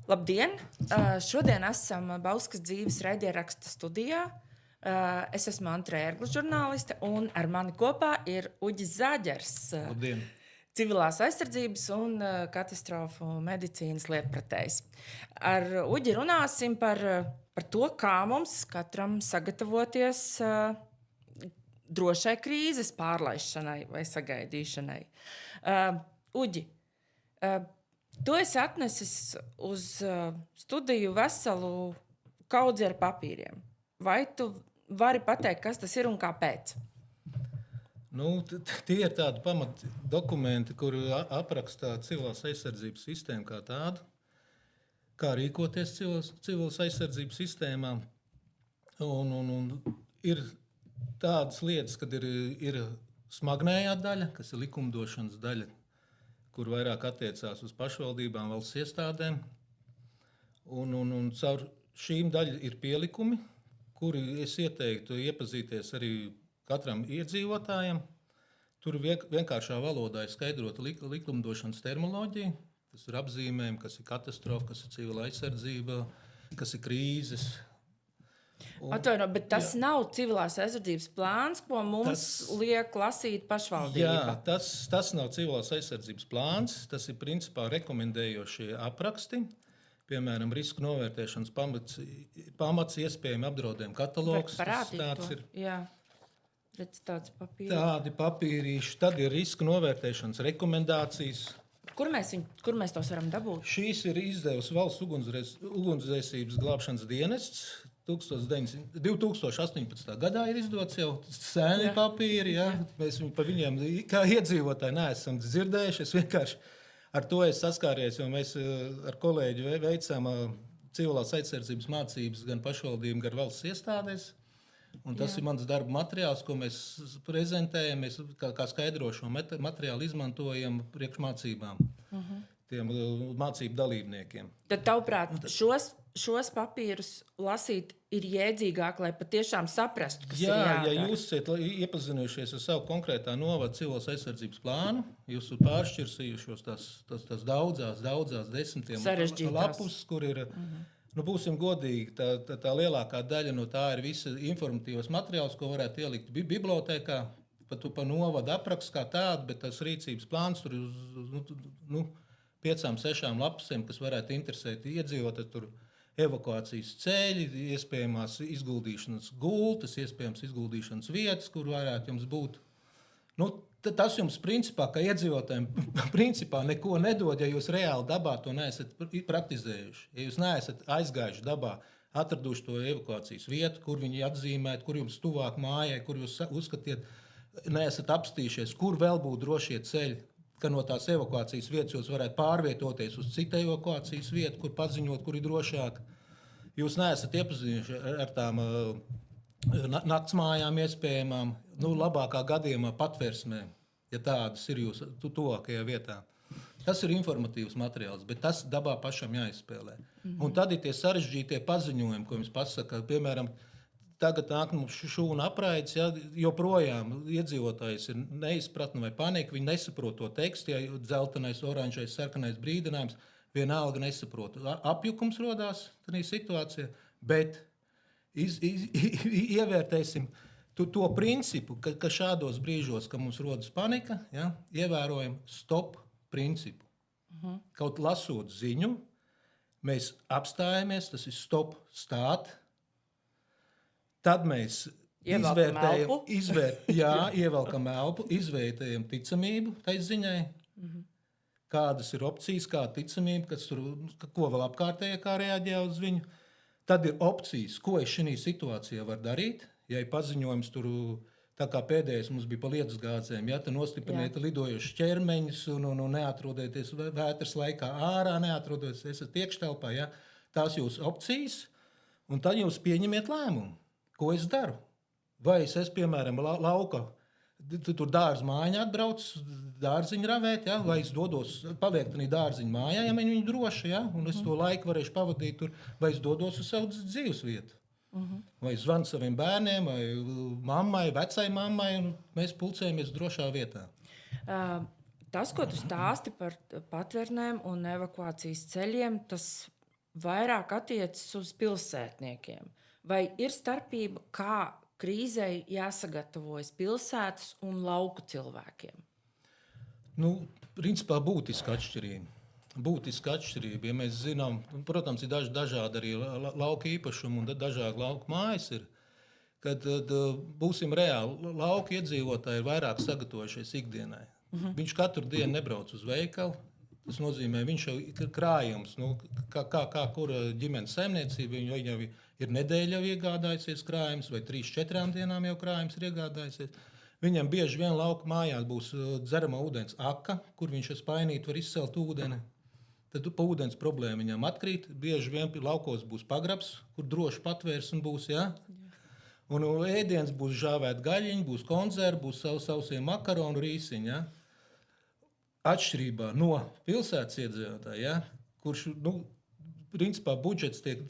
Labdien! Šodien esam Bauskas dzīves raidieraksta studijā. Es esmu Antra Ērgla žurnāliste, un ar mani kopā ir Uģis Zāģers, Labdien! civilās aizsardzības un katastrofu medicīnas lietpratējs. Ar Uģi runāsim par to, kā mums katram sagatavoties drošai krīzes pārlaišanai vai sagaidīšanai. Uģi, tu esi atnesis uz studiju veselu kaudzi ar papīriem. Vai tu vari pateikt, kas tas ir un kāpēc? Tie ir tādi pamatdokumenti, kuri aprakstā civilās aizsardzības sistēmu kā tādu, kā rīkoties civilās aizsardzības sistēmā. Un ir tādas lietas, kad ir smagnējā daļa, kas ir likumdošanas daļa, kur vairāk attiecās uz pašvaldībām, valsts iestādēm. Un caur šīm daļām ir pielikumi, kuri es ieteiktu iepazīties arī katram iedzīvotājam. Tur vienkāršā valodā ir skaidrota likumdošanas terminoloģija. Tas ir apzīmējumi, kas ir katastrofa, kas ir civila aizsardzība, kas ir krīzes. Atvaino, bet tas nav civilās aizsardzības plāns, ko mums liek lasīt pašvaldība. Jā, tas nav civilās aizsardzības plāns. Tas ir principā rekomendējošie apraksti. Piemēram, risku novērtēšanas pamats iespējami apdraudējumu katalogs. Tāds ir. Jā. Tādi papīrīši, tad ir riska novērtēšanas rekomendācijas. Kur mēs tos varam dabūt? Šīs ir izdevusi Valsts ugunsdzēsības glābšanas dienests. 2018. gadā ir izdots jau seni papīri. Ja? Mēs par viņiem kā iedzīvotāji neesam dzirdējuši. Es vienkārši ar to saskāries, jo mēs ar kolēģi veicām civilās aizsardzības mācības gan pašvaldību, gan valsts iestādēs. Un tas ir mans darba materiāls, ko mēs prezentējam. Mēs kā skaidrošo materiālu izmantojam priekšmācībām tiem mācību dalībniekiem. Tad, tavuprāt, šos papīrus lasīt ir jēdzīgāk, lai patiešām saprastu, kas ir jādara. Ja jūs esat iepazinušies ar savu konkrētā novada civilās aizsardzības plānu, jūs esat pāršķirsījušos tās daudzās desmitiem lapus, kur ir... Būsim godīgi, tā lielākā daļa no tā ir visa informatīvas materiāls, ko varētu ielikt bibliotēkā, pa novadu aprakstu kā tādu, bet tas rīcības plāns tur ir 5-6 lapusēm, kas varētu interesēt iedzīvotājus. Tur evakuācijas ceļi, iespējamās izguldīšanas gultas, iespējams izguldīšanas vietas, kur varētu jums būt. Tas jums principā, kā iedzīvotājiem, neko nedod, ja jūs reāli dabā to neesat praktizējuši. Ja jūs neesat aizgājuši dabā, atraduši to evakuācijas vietu, kur viņi atzīmēt, kur jums tuvāk mājai, kur jūs uzskatiet, neesat apstījušies, kur vēl būtu drošie ceļi, ka no tās evakuācijas vietas jūs varētu pārvietoties uz citu evakuācijas vietu, kur paziņot, kur ir drošāk. Jūs neesat iepazinuši ar tām naktsmājām iespējamām, labākā gadījumā patversmēm, ja tādas ir jūsu tuvākajā vietā. Tas ir informatīvs materiāls, bet tas dabā pašam jāizspēlē. Un tad ir tie sarežģītie paziņojumi, ko jums pasaka. Piemēram, tagad nāk mums šūna apraides, joprojām iedzīvotājs ir neizpratne vai panika, viņi nesaprot to tekstu, ja dzeltenais, oranžais, sarkanais brīdinājums, vienalga nesaprot. Apjukums rodās tādā situācijā, bet ievērtēsim to principu, ka šādos brīžos, kad mums rodas panika, ievērojam stop principu. Kaut lasot ziņu, mēs apstājamies, tas ir stop, stāt. Tad mēs ievelkam elpu, izvērtējam ticamību tai ziņai, kādas ir opcijas, kāda ticamība, ko vēl apkārtējā kā reaģē uz viņu. Tad ir opcijas, ko es šajā situācijā varu darīt. Ja ir paziņojums, tur, tā kā pēdējais mums bija pa lietusgādzēm, tad nostipriniet lidojušus ķermeņus un neatrodieties vētras laikā ārā, neatrodieties, esat iekštelpā. Tās jūsu opcijas, un tad jūs pieņemiet lēmumu, ko es daru. Vai es piemēram, lauka, tur dārza mājiņā atbrauc, dārziņu ravēt, vai es dodos, paliek tādā dārziņu mājā, ja viņi droši, un es to laiku varēšu pavadīt tur, vai es dodos uz savu dzīves vietu. Vai zvanu saviem bērniem, vai mammai, vecai mammai, un mēs pulcējamies drošā vietā. Tas, ko tu stāsti par patvernēm un evakuācijas ceļiem, tas vairāk attiecas uz pilsētniekiem? Vai ir starpība, kā krīzei jāsagatavojas pilsētas un lauku cilvēkiem? Principā būtiska atšķirība. Ja mēs zinām, protams, ir dažādi arī lauka īpašumi un dažādi lauka mājas ir, kad būsim reāli, lauka iedzīvotāji ir vairāk sagatavojušies ikdienai. Viņš katru dienu nebrauc uz veikalu. Tas nozīmē, viņš jau ir krājums, kā kura ģimenes saimniecība, viņa jau ir nedēļa jau iegādājusies krājums, vai 3-4 dienām jau krājums ir iegādājusies. Viņam bieži vien lauka mājās būs dzeramā ūdens aka, kur viņš ar spainīti var izcelt ūdeni. Tad pa ūdens problēma viņam atkrīt. Bieži vien laukos būs pagrabs, kur droši patvērsme būs, ja? Un ēdiens būs žāvēt gaļiņi, būs konzervi, būs sausie makaronu rīsiņi, ja? Atšķirībā no pilsētas iedzīvotāja, ja, kurš, principā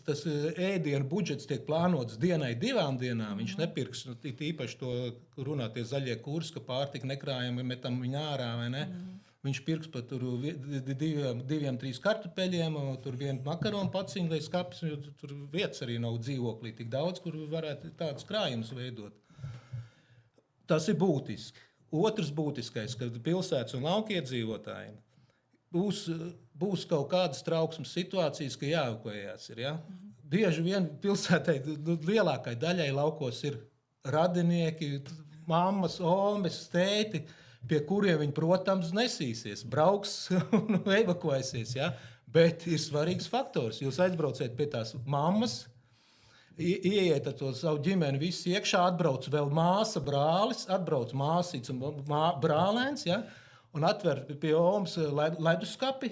tas ēdienu budžets tiek plānots dienai, 2 dienām. Viņš nepirks, īpaši to runā tie zaļie kursi, ka pārtika nekrājami metam viņu ārā, vai ne? Viņš pirks pat 2-3 kartupeļiem, tur 1 makaronu paciņu, lai skapis, jo tur vietas arī nav dzīvoklī tik daudz, kur varētu tāds krājums veidot. Tas ir būtiski. Otrs būtiskais, ka pilsētas un lauka iedzīvotājiem būs kaut kādas trauksmes situācijas, ka jāevakuējās ir. Ja? Bieži vien pilsētai lielākai daļai laukos ir radinieki, mammas, omes, tēti, pie kuriem viņi, protams, nesīsies, brauks un evakuēsies. Ja? Bet ir svarīgs faktors. Jūs aizbrauciet pie tās mammas, ieiet ar to savu ģimeni, visi iekšā, atbrauc vēl māsa, brālis, atbrauc māsīts un brālēns, ja? Un atver pie omas leduskapi.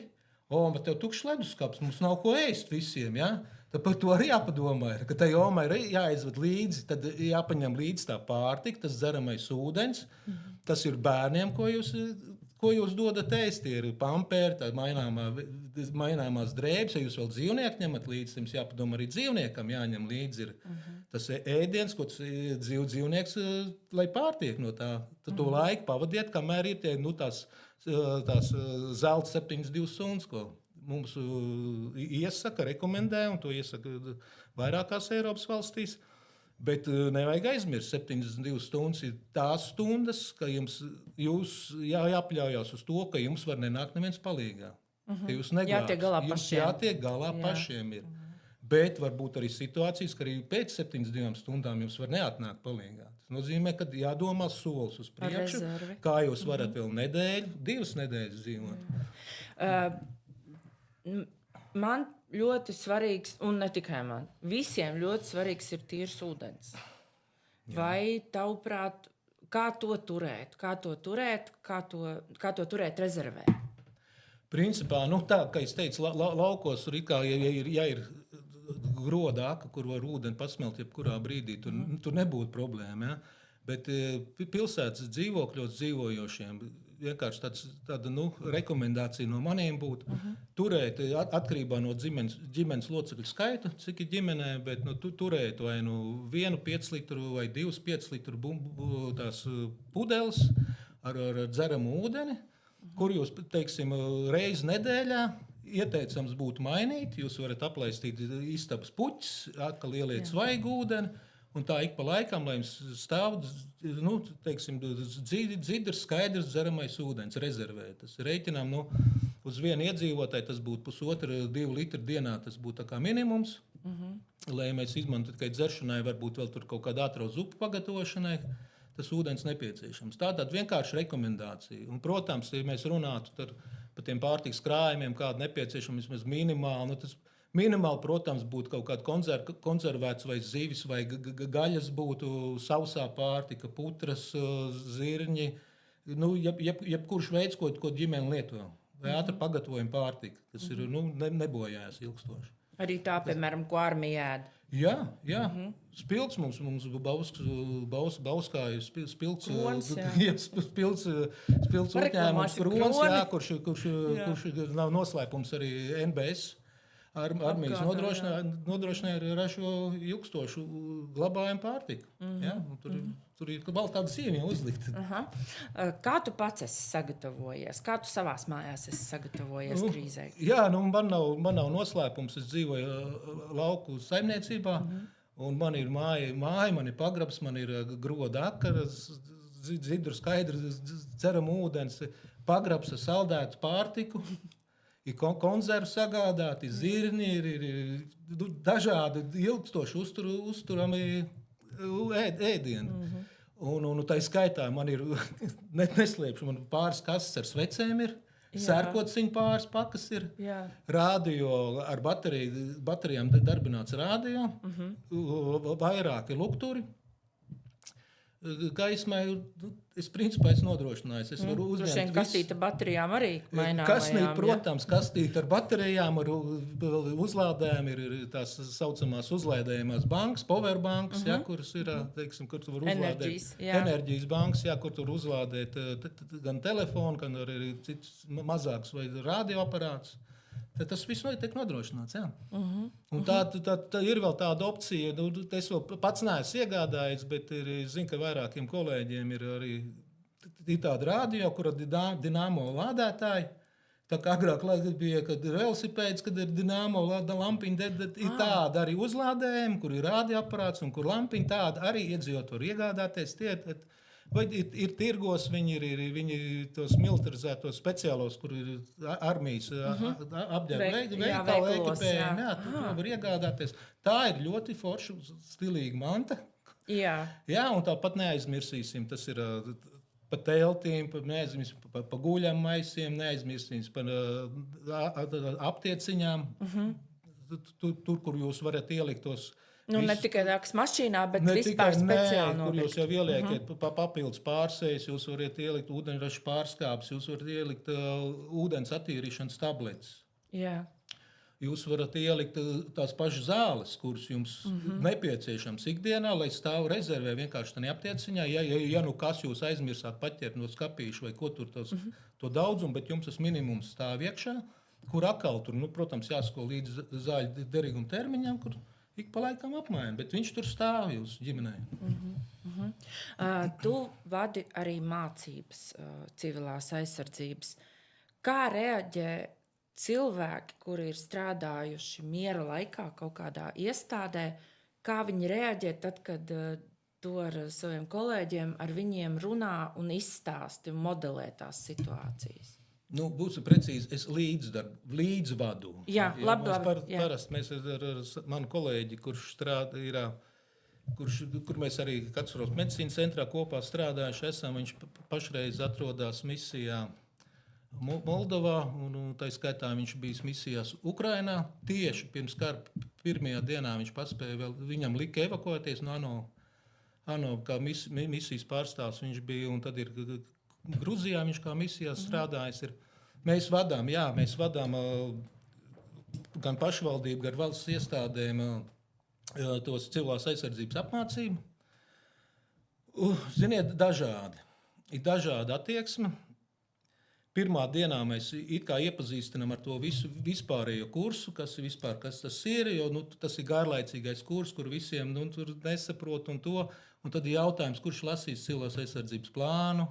Oma, tev tukšs leduskaps, mums nav ko ēst visiem, ja? Tad par to arī jāpadomā, ka tai omai ir jāizved līdzi, tad jāpaņem līdzi tā pārtika, tas dzeramais ūdens, tas ir bērniem, ko jūs dodat ēst, ir pampēri, tā maināmās drēbes, ja jūs vēl dzīvnieku ņemat līdzi, jums jāpadomā arī dzīvniekam jāņem līdzi ir tas ēdiens, ko tas dzīvnieks, lai pārtiek no tā. Tad to laiku pavadiet, kamēr ir tie, tās zelta 72 stundas, ko mums iesaka, rekomendē, un to iesaka vairākās Eiropas valstīs. Bet nevajag aizmirst, 72 stundas ir tās stundas, ka jūs jāpaļaujās uz to, ka jums var nenākt neviens palīgā. Jūs jātiek galā pašiem. Jums jātiek galā pašiem ir. Bet var būt arī situācijas, ka arī pēc 72 stundām jums var neatnākt palīgā. Tas nozīmē, ka jādomā solis uz priekšu, kā jūs varat vēl nedēļu, 2 nedēļas dzīvot. Man ļoti svarīgs, un ne tikai man, visiem ļoti svarīgs ir tīrs ūdens. Jā. Vai tavuprāt, kā to turēt? Kā to turēt rezervē? Principā, tā, kā es teicu, laukos, ja ir groda aka, kur var ūdeni pasmelt jebkurā brīdī, tur nebūtu problēma. Ja? Bet pilsētas dzīvokļos dzīvojošiem vienkārši tāda rekomendācija no maniem būtu turēt atkarībā no ģimenes locekļu skaita, cik ir ģimenē, bet turēt vai 1 5 litru vai 2 5 litru tās pudeles ar dzeramu ūdeni, kur jūs, teiksim, reizi nedēļā ieteicams būtu mainīt. Jūs varat aplaistīt istabas puķis, atkal ieliet svaigu ūdeni. Un tā ik pa laikam, lai jums stāv dzidrs, skaidrs dzeramais ūdens rezervē. Tas reiķinām uz vienu iedzīvotāju, tas būtu 1,5–2 litru dienā, tas būtu tā kā minimums. Lai mēs izmantotu tikai dzeršanai, varbūt vēl tur kaut kādu ātru zupu pagatavošanai, tas ūdens nepieciešams. Tā tad vienkārši rekomendācija. Un, protams, ja mēs runātu par tiem pārtikas krājumiem, kāda nepieciešama vismaz minimāli, tas minimāli, protams, būtu kaut kāda konservēts vai zivis vai gaļas būtu sausā pārtika, putras, zirņi, jebkurš veids, ko ģimene lieto. Vai ātri pagatavojam pārtika, kas ir nebojājās ilgstoši. Arī tā, piemēram, ko armija ēd. Jā. Spilts mums Bauskā ir spilts uzņēmums, Krons, kurš nav noslēpums arī NBS. armijas nodrošināja ražo ilgstošu glabājumu pārtiku. Ja? Tur ir vēl tāda sīmiņa uzlikta. Kā tu pats esi sagatavojies? Kā tu savās mājās esi sagatavojies krīzē? Jā, man nav noslēpums. Es dzīvoju lauku saimniecībā, un man ir māja, man ir pagrabs, man ir groda akaras, dzidru skaidrs, dzeram ūdens, pagrabs ar saldētu pārtiku, ir konzervu sagādāti, zirni, ir dažādi ilgstoši uzturami ēdieni. Un tā skaitā man ir, neslēpšu, man pāris kases ar svecēm ir, sērkociņu pāris pakas ir, rādio ar baterijām darbināts rādio, vairāki lukturi. Gaismai es principā esmu nodrošinājis. Es varu uzņemt kastīti ar baterijām arī mainām. Kastīti, protams, kastīti ar baterijām, ar uzlādēm ir tās saucamās uzlādējumās bankas, powerbankas, kuras ir, teiksim, kur tu var uzlādēt. Enerģijas bankas, kur tu var uzlādēt gan telefonu, gan arī cits mazāks vai radioaparāts. Tad tas viss tiek nodrošināts. Un tā ir vēl tāda opcija. Es vēl pats neesmu iegādājies, bet zinu, ka vairākiem kolēģiem ir arī tāda radio, kur ir dinamo lādētāji. Tā kā agrāk bija, kad ir velosipēds, kad ir dinamo lampiņa, ir tāda arī uzlādējuma, kur ir radioaparāts un kur lampiņa tāda arī iedzīvot var iegādāties. Vai ir tirgos, viņi tos militarizētos speciālos, kur ir armijas apģērba veikala ekipējumi, tur var iegādāties. Tā ir ļoti forša, stilīga manta. Jā, un tāpat neaizmirsīsim, tas ir pa teltīm, neaizmirsīsim pa guļam maisiem, neaizmirsīsim par aptieciņām, tur, kur jūs varat ielikt tos. Ne tikai tādas mašīnā, bet vispār speciāli kur jūs jau ieliekat papildus pārsējas, jūs varat ielikt ūdeņraža pārskāpes, jūs varat ielikt ūdens attīrīšanas tabletes. Jā. Jūs varat ielikt tās pašas zāles, kuras jums nepieciešams ikdienā, lai stāv rezervē vienkārši tādā aptieciņā. Ja nu kas jūs aizmirsāt paķert no skapīša vai ko tur to daudzumu, bet jums tas minimums stāv iekšā, kur atkal tur, protams, jāsako līdz zāļu derīguma termiņam, kur ik pa laikam apmaina, bet viņš tur stāv jūsu ģimenē. Tu vadi arī mācības civilās aizsardzības. Kā reaģē cilvēki, kuri ir strādājuši miera laikā kaut kādā iestādē, kā viņi reaģē tad, kad tu ar saviem kolēģiem ar viņiem runā un izstāsti un modelē tās situācijas? Būsim precīzi, es līdzvadu. Jā, labi. Parasti mēs ar manu kolēģi, kurš strādā, kur mēs arī Katastrofas medicīnas centrā kopā strādājuši esam, viņš pašreiz atrodas misijā Moldovā, un tā skaitā viņš bijis misijās Ukrainā. Tieši pirms kara pirmajā dienā viņš paspēja, viņam lika evakuēties no ANO kā misijas pārstāvs viņš bija, un tad ir Gruzijā viņš kā misijās strādājis. Mēs vadām gan pašvaldību, gan valsts iestādēm tos civilās aizsardzības apmācību. Ziniet, ir dažāda attieksme. Pirmā dienā mēs it kā iepazīstinām ar to visu vispārējo kursu, kas tas ir, jo tas ir garlaicīgais kurs, kur visiem tur nesaprot un to. Un tad ir jautājums, kurš lasīs civilās aizsardzības plānu.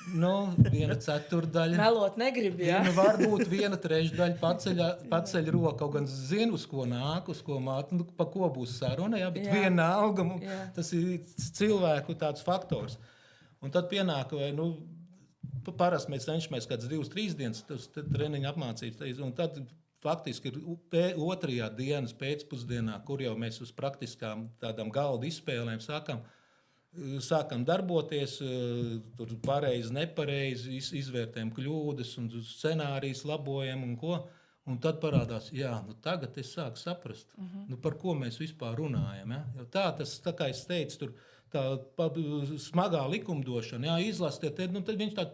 Viena ceturdaļa. Melot negrib, jā. Varbūt viena trešdaļa paceļ roku, kaut gan zinu, uz ko nāk, uz ko māt, pa ko būs saruna, bet vienalga, tas ir cilvēku tāds faktors. Un tad pienāk, parasti mēs cenšamies kāds 2-3 dienas treniņu apmācīt, un tad faktiski ir otrajā dienas pēcpusdienā, kur jau mēs uz praktiskām tādām galda izspēlēm sākam darboties, tur pareizi, nepareizi, izvērtējam kļūdas un scenārijas labojam un ko. Un tad parādās, tagad es sāku saprast, par ko mēs vispār runājam. Ja? Tā kā es teicu, tur tā smagā likumdošana, izlasiet, tad viņš tādu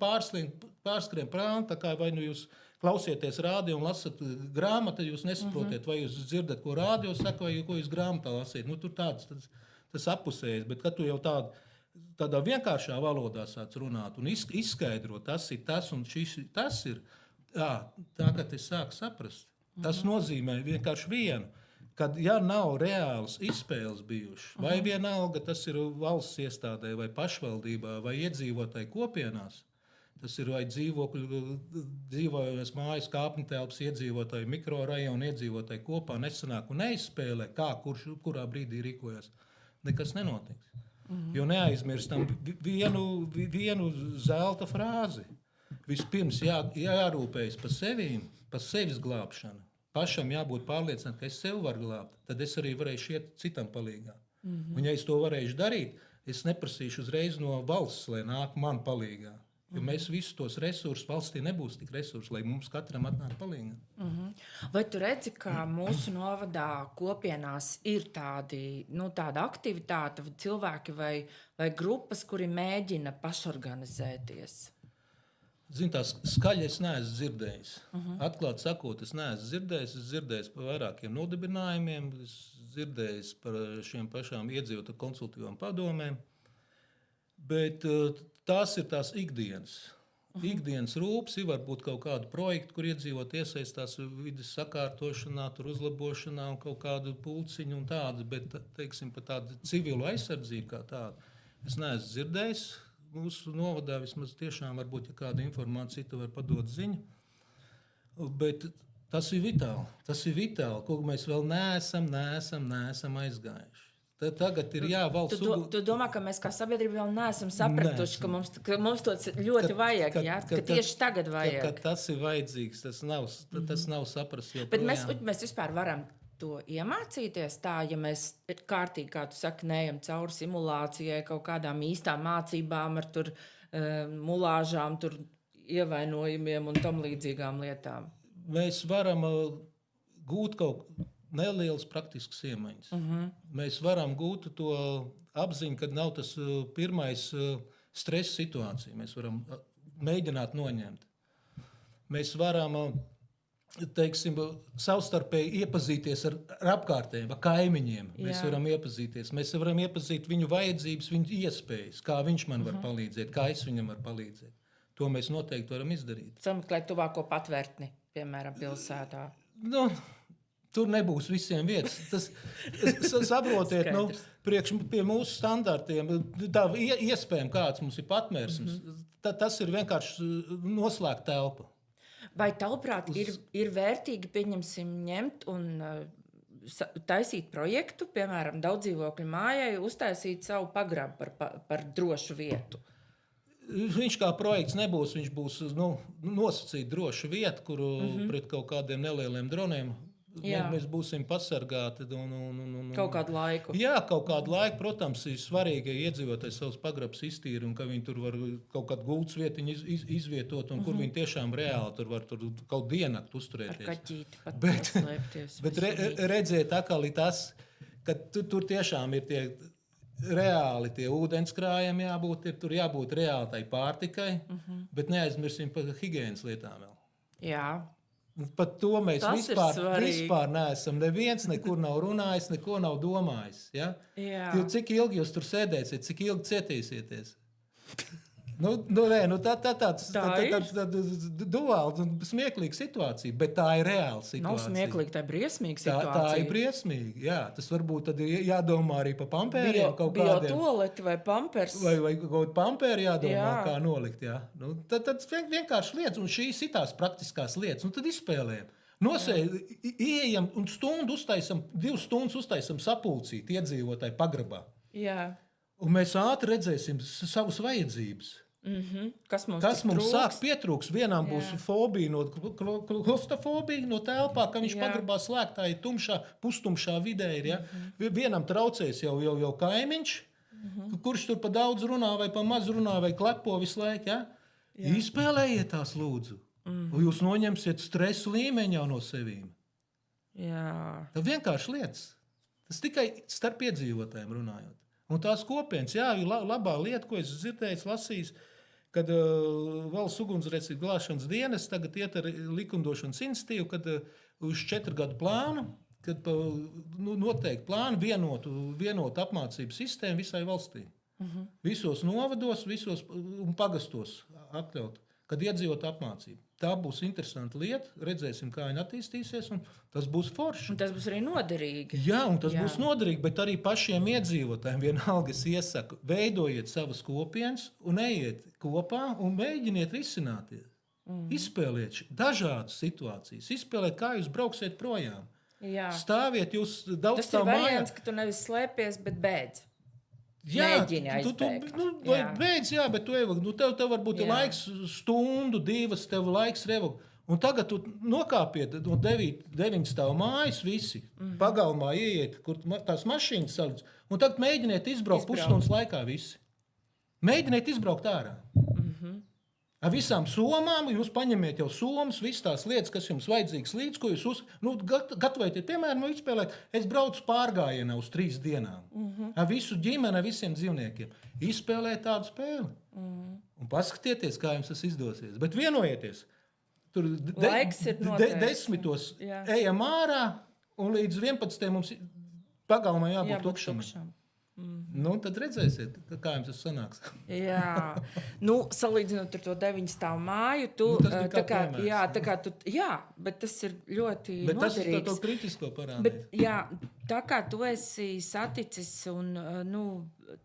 pārskrien prānu, tā kā vai jūs klausieties rādio un lasat grāmatu, tad jūs nesaprotiet, vai jūs dzirdat, ko rādio saka, vai ko jūs grāmatā lasiet. Tur tas apusējas, bet kad tu jau tādā vienkāršā valodā sāc runāt un izskaidrot, tas ir tas un tas ir, tagad es sāku saprast. Tas nozīmē vienkārši vienu, kad ja nav reāls izspēles bijušas, vai vienalga tas ir valsts iestādē, vai pašvaldībā, vai iedzīvotāju kopienās, tas ir vai dzīvojamies mājas kāpņu telpas iedzīvotāji, mikrorajonu iedzīvotāji kopā nesanāk un neizspēlē, kā kurā brīdī rīkojas, nekas nenotiks. Jo neaizmirstam vienu zelta frāzi. Vispirms jārūpējas par sevīm, par sevis glābšanu. Pašam jābūt pārliecinātam, ka es sevi varu glābt. Tad es arī varēšu iet citam palīgā. Un ja es to varēšu darīt, es neprasīšu uzreiz no valsts, lai nāk man palīgā. Jo mēs visus tos resursus, valstī nebūs tik resursi, lai mums katram atnāk palīgā. Vai tu redzi, ka mūsu novadā kopienās ir tāda aktivitāte, cilvēki vai grupas, kuri mēģina pašorganizēties? Zini, tās skaļi es neesmu dzirdējis. Atklāti sakot, es neesmu dzirdējis. Es dzirdēju par vairākiem nodibinājumiem, es dzirdēju par šiem pašām iedzīvotāju konsultīvām padomēm. Bet tās ir tās ikdienas. Ikdienas rūpes ir varbūt kaut kādu projektu, kur iedzīvotāji iesaistās vides sakārtošanā, uzlabošanā un kaut kādu pulciņu un tādu. Bet, teiksim, par tādu civilu aizsardzību kā tādu es neesmu dzirdējis. Mūsu novadā vismaz tiešām varbūt, ja kāda informācija tu var padot ziņu. Bet tas ir vitāli. Tas ir vitāli, ko mēs vēl neesam aizgājuši. Tad tagad ir jāvalsts. Tu domā, ka mēs kā sabiedrība vēl neesam sapratuši, ka mums to ļoti vajag, ka tieši tagad vajag. Ka tas ir vajadzīgs, tas nav saprast. Bet mēs vispār varam to iemācīties tā, ja mēs kārtīgi, kā tu saki, neejam cauri simulācijai, kaut kādām īstām mācībām ar mulāžām, ievainojumiem un tam līdzīgām lietām. Mēs varam gūt kaut nelielas praktiskas iemaņas. Mēs varam gūt to apziņu, kad nav tas pirmais stresa situācija. Mēs varam mēģināt noņemt. Mēs varam teiksim, savstarpēji iepazīties ar apkārtējiem, ar kaimiņiem. Mēs varam iepazīties. Mēs varam iepazīt viņu vajadzības, viņu iespējas, kā viņš man var palīdzēt, kā es viņam varu palīdzēt. To mēs noteikti varam izdarīt. Sameklēt tuvāko patvērtni, piemēram, pilsētā. Tur nebūs visiem vietas. Saprotiet, pie mūsu standartiem, tā iespējams, kāds mums ir patvērsums, tas ir vienkārši noslēgta telpa. Vai tavuprāt ir vērtīgi, pieņemsim, ņemt un taisīt projektu, piemēram, daudzdzīvokļu mājai, uztaisīt savu pagrabu par drošu vietu? Viņš kā projekts nebūs, viņš būs nosacīt drošu vietu, kuru pret kaut kādiem nelieliem droniem mēs būsim pasargāti. Kaut kādu laiku. Jā, kaut kādu laiku. Protams, ir svarīgi, ja iedzīvotājs savus pagrabus iztīra un ka viņi tur var kaut kādu gultas vietiņu izvietot un kur viņi tiešām reāli tur var kaut diennakti uzturēties. Ar kaķīti pat slēpties. Bet redzēt atkal ir tas, ka tur tiešām ir tie reāli tie ūdenskrājumi jābūt, tur jābūt reāli tai pārtikai, bet neaizmirsim par higienas lietām vēl. Jā. Par to mēs vispār neesam. Neviens nekur nav runājis, neko nav domājis. Ja? Cik ilgi jūs tur sēdēsiet, cik ilgi cietīsieties? Tā duāla un smieklīga situācija, bet tā ir reāla situācija. Nav smieklīga, tā ir briesmīga situācija. Tā ir briesmīga, jā. Tas varbūt tad jādomā arī par pampēriem kaut kādiem. Biotoleti vai pampers. Vai kaut pampēri jādomā, kā nolikt, jā. Tad vienkārši lietas, un šīs ir tās praktiskās lietas, un tad izspēlējam. Ieejam un stundu uztaisam, 2 stundas uztaisam sapulcīt iedzīvotāju pagrabā. Jā. Un mēs ātri redzēsim savas vajadzības. Kas mums sāk pietrūks? Vienam būs fobija, klaustrofobija no telpā, ka viņš pagrabā slēgtā ir tumšā, pustumšā vidē. Ja? Vienam traucēs jau kaimiņš, kurš tur pa daudz runā vai pa maz runā vai klepo visu laiku. Ja? Izspēlējiet tās lūdzu. Jūs noņemsiet stresu līmeņu jau no sevīm. Tā vienkārši lietas. Tas tikai starp iedzīvotājiem runājot. Un tās kopienas, ir labā lieta, ko es dzirdēju, lasījis, kad valsts ugunsgrēcības glābšanas dienas tagad iet ar likumdošanas institīvu, kad uz 4 gadu plānu, kad noteikti plānu vienotu apmācību sistēmu visai valstī. Visos novados, visos un pagastos atļaut, kad iedzīvot apmācību. Tā būs interesanta lieta. Redzēsim, kā viņa attīstīsies, un tas būs forši. Un tas būs arī noderīgi. Jā, un tas būs noderīgi, bet arī pašiem iedzīvotājiem vienalga es iesaku, veidojiet savas kopienas un ejiet kopā un mēģiniet risināties. Izspēliet dažādas situācijas, izspēliet, kā jūs brauksiet projām. Jā. Stāviet jūs daudz tas ir variants, ka tu nevis slēpies, bet beidz. Jā, mēģini aizbēgt. Beidz, jā, bet tev varbūt ir laiks stundu, 2, tev laiks revok. Un tagad tu nokāpiet no 9 stāvu mājas visi, pagalmā ieiet, kur tās mašīnas salic, un tagad mēģiniet izbraukt pusstundas laikā visi. Mēģiniet izbraukt ārā. Ar visām somām, jūs paņemiet jau somas, visas tās lietas, kas jums vajadzīgas līdz, ko jūs gatavojaties, piemēram, izspēlēt, es braucu pārgājienā uz 3 dienām. Ar visu ģimeni, ar visiem dzīvniekiem. Izspēlēt tādu spēli. Un paskatieties, kā jums tas izdosies. Bet vienojieties, tur laiks ir noteikts. 10 ejam ārā, un līdz 11 mums pagalmā jābūt tukšam. Tad redzēsiet, kā jums tas sanāks. Jā, salīdzinot ar to 9 stāvu māju, bet tas ir ļoti noderīgs. Bet tas ir to kritisko parādīt. Bet, tā kā tu esi saticis un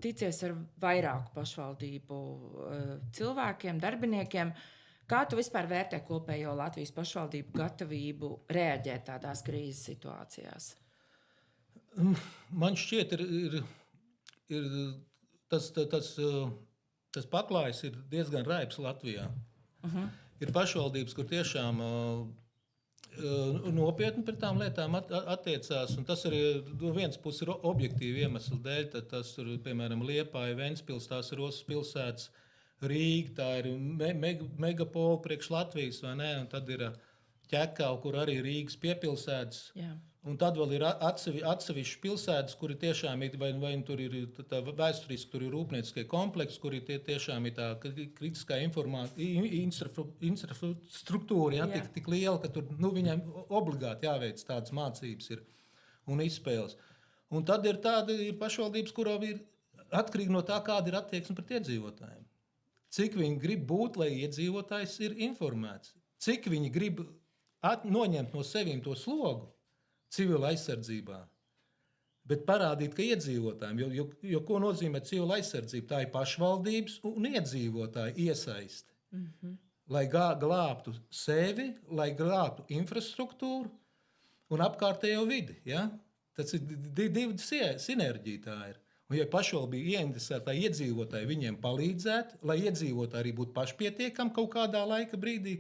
ticies ar vairāku pašvaldību cilvēkiem, darbiniekiem, kā tu vispār vērtē kopējo Latvijas pašvaldību gatavību reaģēt tādās krīzes situācijās? Man šķiet, tas paklājs ir diezgan raibs Latvijā. Ir pašvaldības, kur tiešām nopietni pret tām lietām attiecās, un tas arī no vienas puses ir objektīvi iemesli dēļ. Tas tur, piemēram, Liepāja, Ventspils, tās ir Osas pilsētas, Rīga, tā ir megapola priekš Latvijas, vai ne? Un tad ir Ķekava, kur arī Rīgas piepilsētas. Jā. Un tad vēl ir atsevišķi pilsētas, kuri tiešām ir, vai tur ir tā vēsturiski, tur ir rūpnieciskie kompleksi, kuri tiešām ir tā kritiskā infrastruktūra, tik liela, ka tur viņiem obligāti jāveic tādas mācības ir un izspēles. Un tad ir tāda pašvaldības, kurām ir atkarīgi no tā, kāda ir attieksme pret iedzīvotājiem. Cik viņi grib būt, lai iedzīvotājs ir informēts. Cik viņi grib noņemt no sevīm to slogu civila aizsardzībā, bet parādīt, ka iedzīvotājiem, jo ko nozīmē civila aizsardzība? Tā ir pašvaldības un iedzīvotāju iesaisti, lai glābtu sevi, lai glābtu infrastruktūru un apkārtējo vidi. Ja? Tas ir divi sinerģija tā ir. Un ja pašvaldība ieinteresētā iedzīvotāji viņiem palīdzētu, lai iedzīvotāji arī būtu pašpietiekami kaut kādā laika brīdī,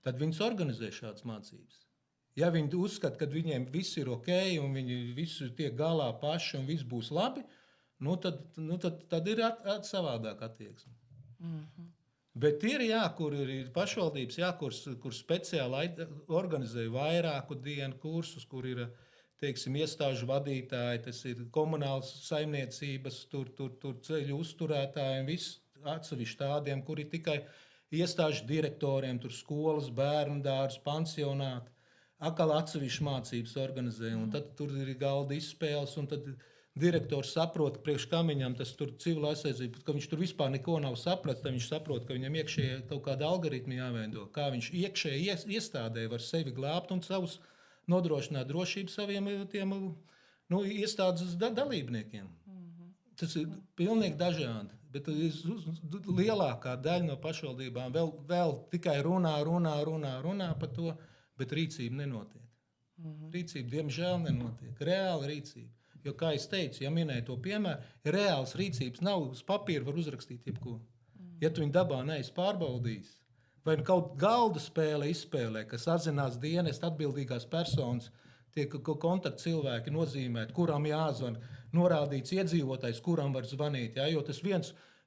tad viņus organizē šādas mācības. Ja viņi uzskata, ka viņiem viss ir ok, un viņi visu tiek galā paši, un viss būs labi, tad ir savādāk attieksme. Bet ir, kur ir pašvaldības, kur speciāli organizē vairāku dienu kursus, kur ir, teiksim, iestāžu vadītāji, tas ir komunālas saimniecības, tur ceļu uzturētāji, un viss atsevišķi tādiem, kur ir tikai iestāžu direktoriem, tur skolas, bērnu dārzi, pansionāti. Atkal atsevišķi mācības organizē, un tad tur ir galda izspēles, un tad direktors saprot, ka priekš kam viņam tas tur civila aizsardzība, ka viņš tur vispār neko nav sapratis, tad viņš saprot, ka viņam iekšēji kaut kāda algoritmi jāveido, kā viņš iekšēji iestādē var sevi glābt un savus nodrošināt drošību saviem iestādes dalībniekiem. Tas ir pilnīgi dažādi, bet lielākā daļa no pašvaldībām vēl tikai runā par to, bet rīcība nenotiek. Rīcība, diemžēl, nenotiek. Reāla rīcība. Jo, kā es teicu, ja minēju to piemēru, reāls rīcības nav uz papīra, var uzrakstīt jebko. Ja tu viņu dabā neesi pārbaudījis, vai kaut galda spēle izspēlē, kas atzinās dienesta atbildīgās personas, tiek kontakti cilvēki nozīmēt, kuram jāzvan, norādīts iedzīvotājs, kuram var zvanīt. Ja? Jo tas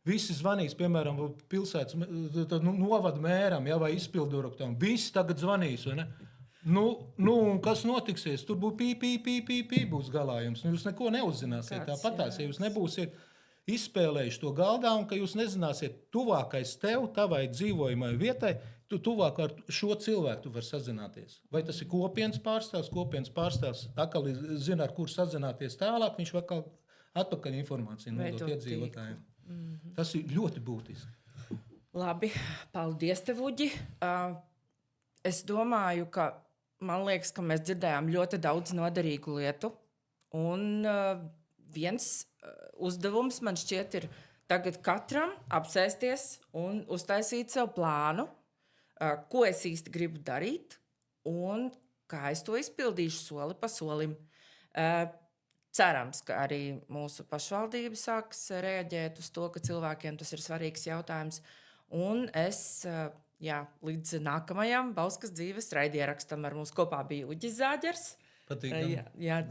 visi zvanīs, piemēram, pilsētas novada mēram, vai izpildirektoram. Visi tagad zvanīs. Un kas notiksies? Tur būs pī, būs galājums. Jūs neko neuzzināsiet. Tāpatās, ja jūs nebūsiet izspēlējuši to galdā, un ka jūs nezināsiet tuvākais tavai dzīvojamai vietai, tu tuvāk ar šo cilvēku tu vari sazināties. Vai tas ir kopienas pārstāvs, atkal zina, ar kur sazināties tālāk, viņš var atpakaļ informāciju nodot iedzīvotājiem. Tas ir ļoti būtiski. Labi, paldies tev, Uģi. Es domāju, man liekas, ka mēs dzirdējām ļoti daudz noderīgu lietu. Un viens uzdevums man šķiet ir tagad katram apsēsties un uztaisīt sev plānu, ko es īsti gribu darīt un kā es to izpildīšu soli pa solim. Cerams, ka arī mūsu pašvaldība sāks reaģēt uz to, ka cilvēkiem tas ir svarīgs jautājums. Un es līdz nākamajam Bauskas dzīves raidierakstam ar mums kopā bija Uģis Zāģers.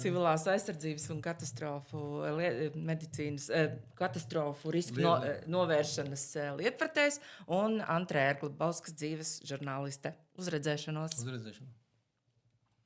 Civilās aizsardzības un katastrofu risku novēršanas lietpratējs un Antra Ērgla, Bauskas dzīves žurnāliste. Uz redzēšanos!